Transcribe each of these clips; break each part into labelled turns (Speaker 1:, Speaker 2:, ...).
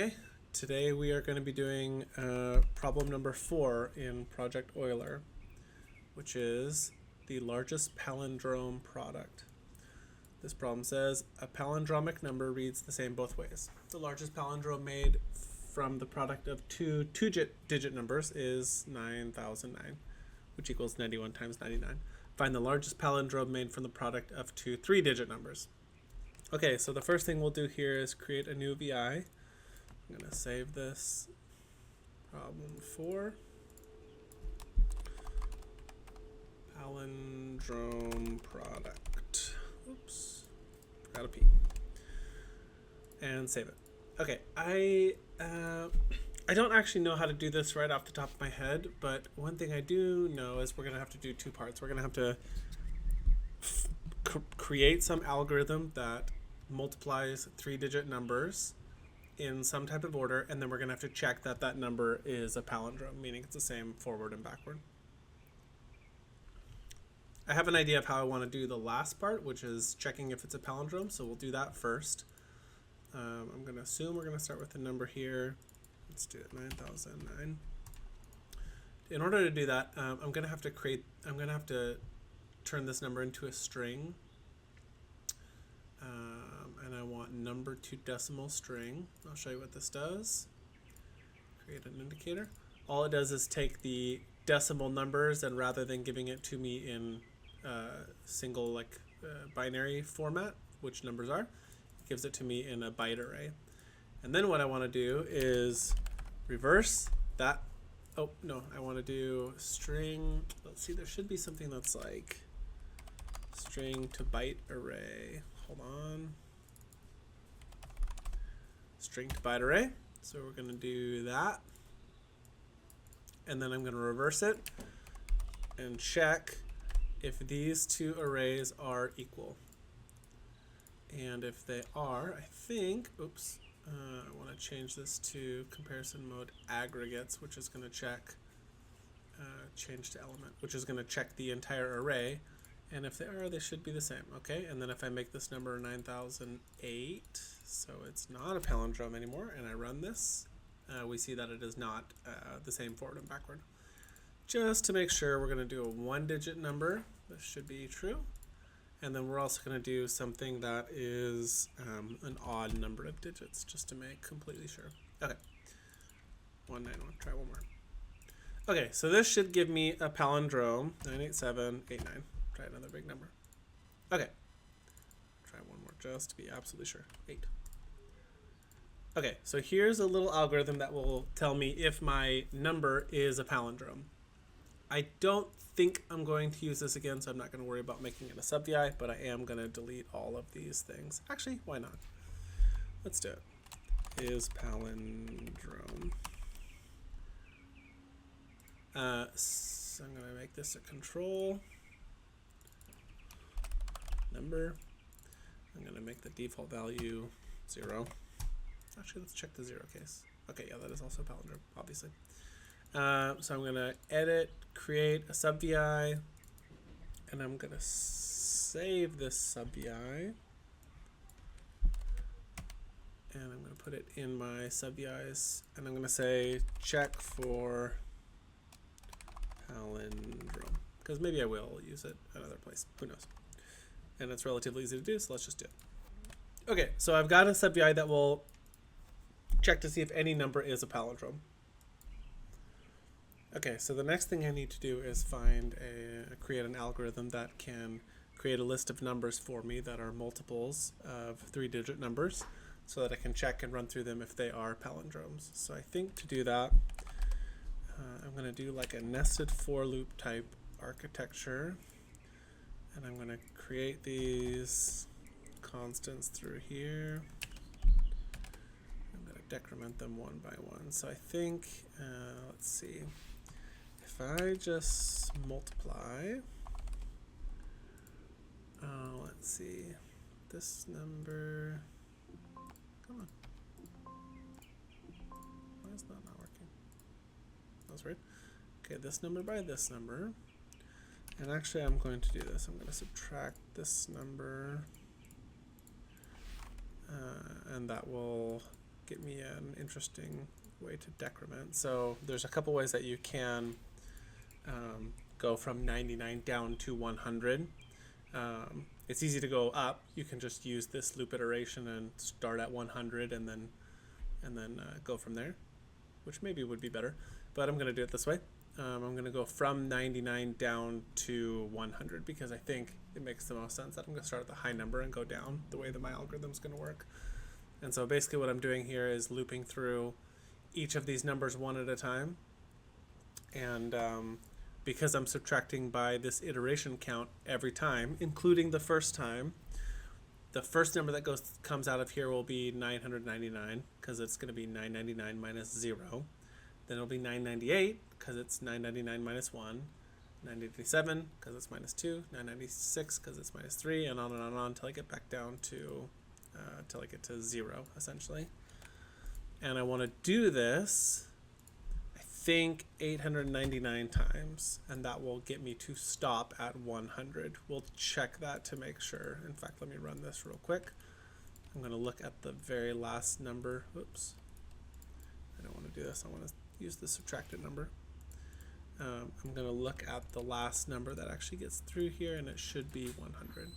Speaker 1: Okay, today we are going to be doing problem number 4 in Project Euler, which is the largest palindrome product. This problem says a palindromic number reads the same both ways. The largest palindrome made from the product of two two-digit numbers is 9009, which equals 91 times 99. Find the largest palindrome made from the product of two three-digit numbers. Okay, so the first thing we'll do here is create a new VI. I'm going to save this problem 4. Palindrome product. Oops, forgot a P. And save it. Okay, I don't actually know how to do this right off the top of my head, but one thing I do know is we're going to have to do two parts. We're going to have to create some algorithm that multiplies three-digit numbers in some type of order, and then we're going to have to check that that number is a palindrome, meaning it's the same forward and backward. I have an idea of how I want to do the last part, which is checking if it's a palindrome, so we'll do that first. I'm going to assume we're going to start with the number here. Let's do it, 9009. In order to do that, I'm going to have to turn this number into a string. And I want number to decimal string. I'll show you what this does. Create an indicator. All it does is take the decimal numbers, and rather than giving it to me in single binary format, which numbers are, it gives it to me in a byte array. And then what I want to do is reverse that. Oh no, I want to do string. Let's see, there should be something that's like string to byte array. Hold on. String to byte array. So we're going to do that. And then I'm going to reverse it and check if these two arrays are equal. And if they are, I think, oops, I want to change this to comparison mode aggregates, which is going to check change to element, which is going to check the entire array. And if they are, they should be the same. Okay, and then if I make this number 9008, so it's not a palindrome anymore, and I run this, we see that it is not the same forward and backward. Just to make sure, we're going to do a one-digit number. This should be true. And then we're also going to do something that is an odd number of digits, just to make completely sure. Okay, 191. Try one more. Okay, so this should give me a palindrome, 98789. Try another big number. Okay. Try one more just to be absolutely sure. 8. Okay, so here's a little algorithm that will tell me if my number is a palindrome. I don't think I'm going to use this again, so I'm not going to worry about making it a SubVI, but I am going to delete all of these things. Actually, why not? Let's do it. Is palindrome. So I'm going to make this a control number. I'm going to make the default value 0. Actually, let's check the 0 case. Okay, yeah, that is also a palindrome, obviously. So I'm going to edit, create a SubVI, and I'm going to save this SubVI. And I'm going to put it in my SubVIs, and I'm going to say check for palindrome, because maybe I will use it another place. Who knows? And it's relatively easy to do, so let's just do it. Okay, so I've got a SubVI that will check to see if any number is a palindrome. Okay, so the next thing I need to do is create an algorithm that can create a list of numbers for me that are multiples of three-digit numbers, so that I can check and run through them if they are palindromes. So I think to do that, I'm going to do like a nested for loop type architecture. And I'm going to create these constants through here. I'm going to decrement them one by one. So I think, let's see, if I just multiply, let's see, this number, come on. Why is that not working? That's weird. Okay, this number by this number. And actually, I'm going to do this. I'm going to subtract this number, and that will get me an interesting way to decrement. So there's a couple ways that you can go from 99 down to 100. It's easy to go up. You can just use this loop iteration and start at 100 and then go from there, which maybe would be better. But I'm going to do it this way. I'm going to go from 99 down to 100 because I think it makes the most sense that I'm going to start at the high number and go down the way that my algorithm is going to work. And so basically what I'm doing here is looping through each of these numbers one at a time. And because I'm subtracting by this iteration count every time, including the first time, the first number that comes out of here will be 999 because it's going to be 999 minus 0. Then it'll be 998 because it's 999 minus 1, 987 because it's minus 2, 996 because it's minus 3, and on until I get back down to till I get to 0 essentially. And I want to do this, I think 899 times, and that will get me to stop at 100. We'll check that to make sure. In fact, let me run this real quick. I'm going to look at the very last number. Oops. I don't want to do this. I want to use the subtracted number. I'm going to look at the last number that actually gets through here, and it should be 100.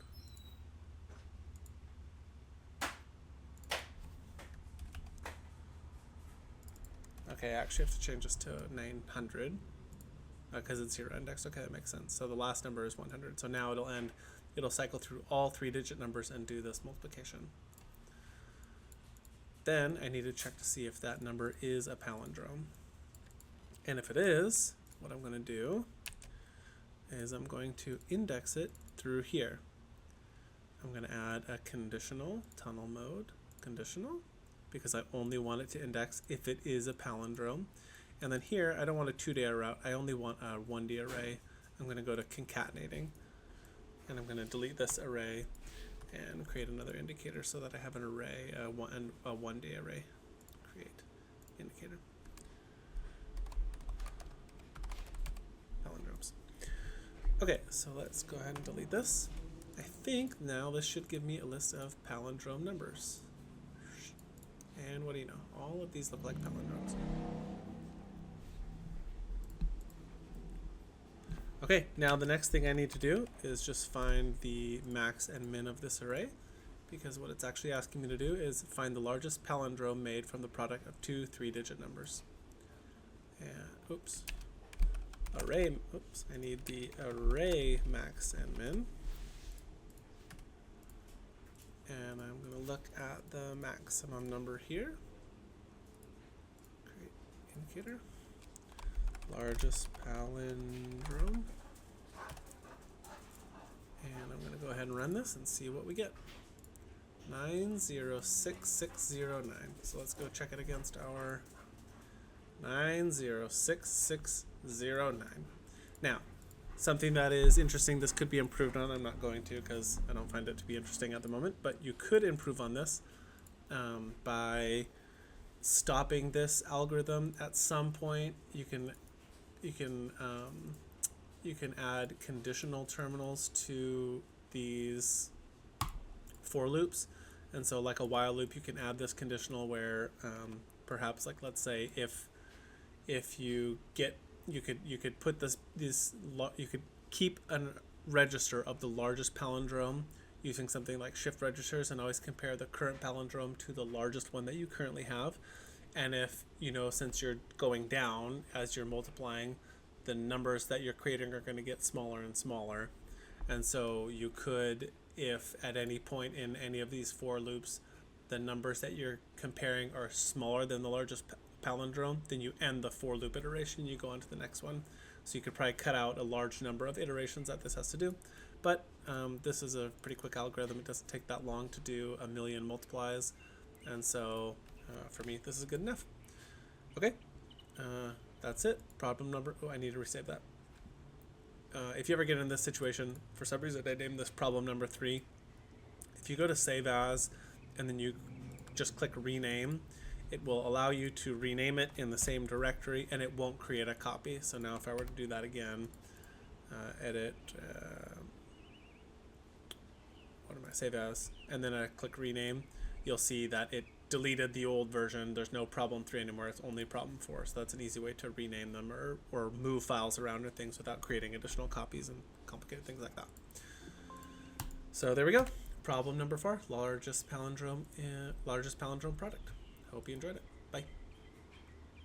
Speaker 1: Okay, I actually have to change this to 900 because it's zero indexed. Okay, that makes sense. So the last number is 100. So now it'll cycle through all 3-digit numbers and do this multiplication. Then I need to check to see if that number is a palindrome. And if it is, what I'm going to do is I'm going to index it through here. I'm going to add a conditional, tunnel mode, conditional, because I only want it to index if it is a palindrome. And then here, I don't want a 2-day route. I only want a 1-day array. I'm going to go to concatenating, and I'm going to delete this array and create another indicator so that I have an array, a 1-day array. Create indicator. Palindromes. Okay, so let's go ahead and delete this. I think now this should give me a list of palindrome numbers. And what do you know? All of these look like palindromes. Okay, now the next thing I need to do is just find the max and min of this array, because what it's actually asking me to do is find the largest palindrome made from the product of two 3-digit numbers. And I need the array max and min. And I'm going to look at the maximum number here. Create indicator. Largest palindrome. And I'm going to go ahead and run this and see what we get. 906609. So let's go check it against our 906609. Now, something that is interesting, this could be improved on. I'm not going to because I don't find it to be interesting at the moment, but you could improve on this by stopping this algorithm at some point. You can add conditional terminals to these for loops, and so like a while loop, you can add this conditional where perhaps, like, let's say if you get you could put you could keep a register of the largest palindrome using something like shift registers and always compare the current palindrome to the largest one that you currently have. And if, since you're going down as you're multiplying, the numbers that you're creating are going to get smaller and smaller. And so you could, if at any point in any of these for loops, the numbers that you're comparing are smaller than the largest palindrome, then you end the for loop iteration, you go on to the next one. So you could probably cut out a large number of iterations that this has to do. But this is a pretty quick algorithm. It doesn't take that long to do a million multiplies. And so for me, this is good enough. Okay, that's it. Problem number, I need to resave that. If you ever get in this situation, for some reason I named this problem number 3. If you go to save as, and then you just click rename, it will allow you to rename it in the same directory, and it won't create a copy. So now if I were to do that again, edit, save as, and then I click rename, you'll see that it deleted the old version. There's no problem 3 anymore. It's only problem 4. So that's an easy way to rename them or move files around or things without creating additional copies and complicated things like that. So there we go. Problem number 4, largest palindrome product. Hope you enjoyed it. Bye.